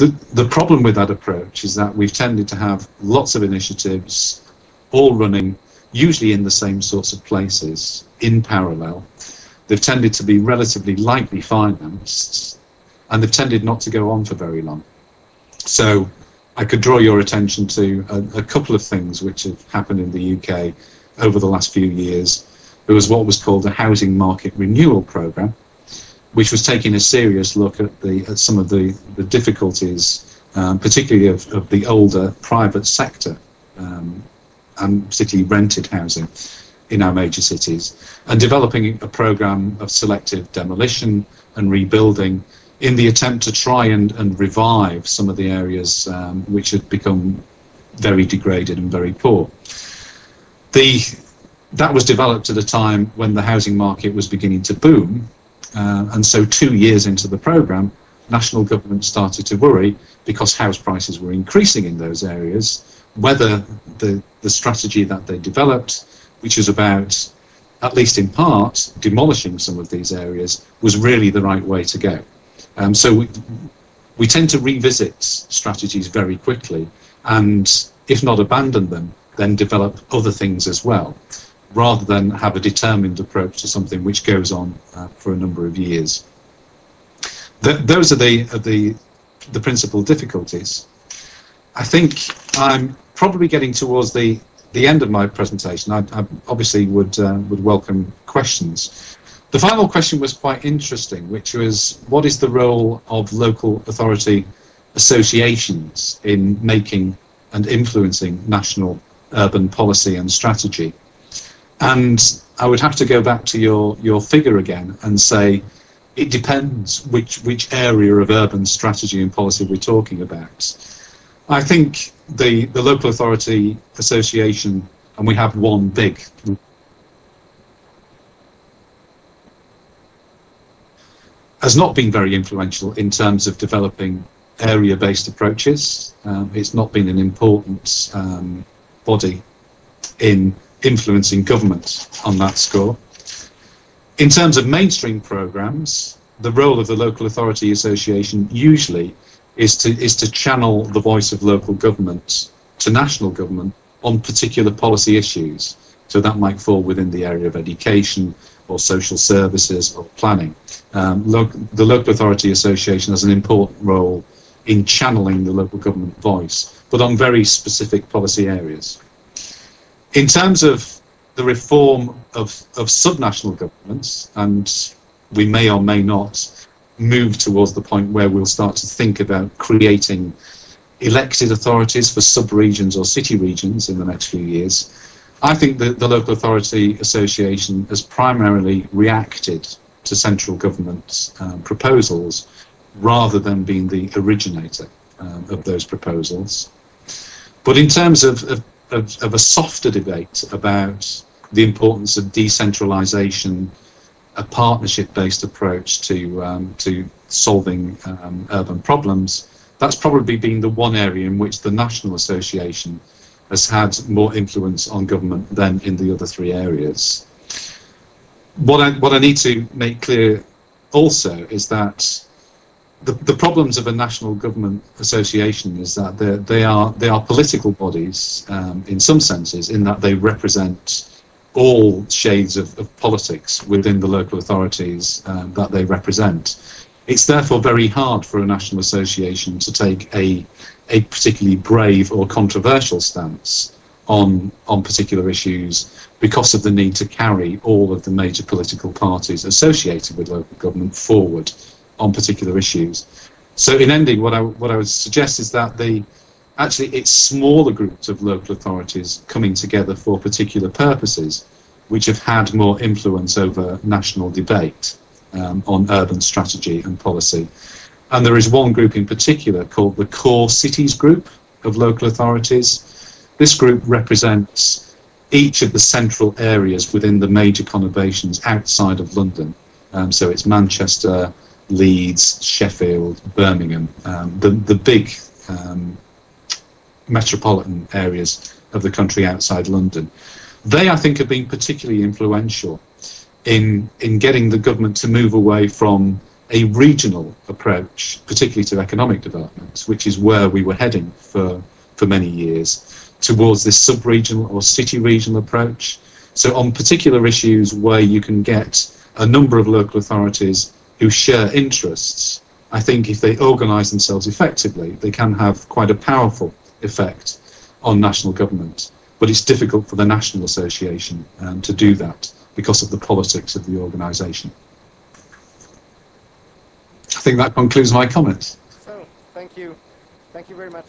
The problem with that approach is that we've tended to have lots of initiatives all running usually in the same sorts of places in parallel. They've tended to be relatively lightly financed, and they've tended not to go on for very long. So I could draw your attention to a couple of things which have happened in the UK over the last few years. There was what was called the Housing Market Renewal Programme, which was taking a serious look at some of the difficulties, particularly of the older private sector, and particularly rented housing in our major cities, and developing a programme of selective demolition and rebuilding in the attempt to try and revive some of the areas which had become very degraded and very poor. That was developed at a time when the housing market was beginning to boom, and so 2 years into the programme, national government started to worry, because house prices were increasing in those areas, whether the strategy that they developed, which was about, at least in part, demolishing some of these areas, was really the right way to go. So we tend to revisit strategies very quickly, and if not abandon them, then develop other things as well, rather than have a determined approach to something which goes on for a number of years. Those are the principal difficulties. I think I'm probably getting towards the end of my presentation. I obviously would welcome questions. The final question was quite interesting, which was, what is the role of local authority associations in making and influencing national urban policy and strategy? And I would have to go back to your figure again and say it depends which area of urban strategy and policy we're talking about. I think the local authority association, and we have one big, has not been very influential in terms of developing area-based approaches. It's not been an important body in influencing government on that score. In terms of mainstream programs, the role of the local authority association usually is to channel the voice of local government to national government on particular policy issues. So that might fall within the area of education or social services or planning. The local authority association has an important role in channeling the local government voice, but on very specific policy areas. In terms of the reform of subnational governments, and we may or may not move towards the point where we'll start to think about creating elected authorities for sub-regions or city regions in the next few years, I think that the local authority association has primarily reacted to central government proposals rather than being the originator of those proposals. But in terms of a softer debate about the importance of decentralisation, a partnership-based approach to solving urban problems, that's probably been the one area in which the National Association has had more influence on government than in the other three areas. What I need to make clear also is that the problems of a national government association is that they are political bodies in some senses, in that they represent all shades of politics within the local authorities that they represent. It's therefore very hard for a national association to take a particularly brave or controversial stance on particular issues, because of the need to carry all of the major political parties associated with local government forward on particular issues. So in ending, what I would suggest is that actually it's smaller groups of local authorities coming together for particular purposes which have had more influence over national debate on urban strategy and policy. And there is one group in particular called the Core Cities Group of local authorities. This group represents each of the central areas within the major conurbations outside of London. So it's Manchester, Leeds, Sheffield, Birmingham, the big metropolitan areas of the country outside London. They, I think, have been particularly influential in getting the government to move away from a regional approach, particularly to economic development, which is where we were heading for many years, towards this sub-regional or city-regional approach. So on particular issues where you can get a number of local authorities who share interests, I think if they organise themselves effectively, they can have quite a powerful effect on national government. But it's difficult for the National Association to do that because of the politics of the organisation. I think that concludes my comments. So, thank you. Thank you very much.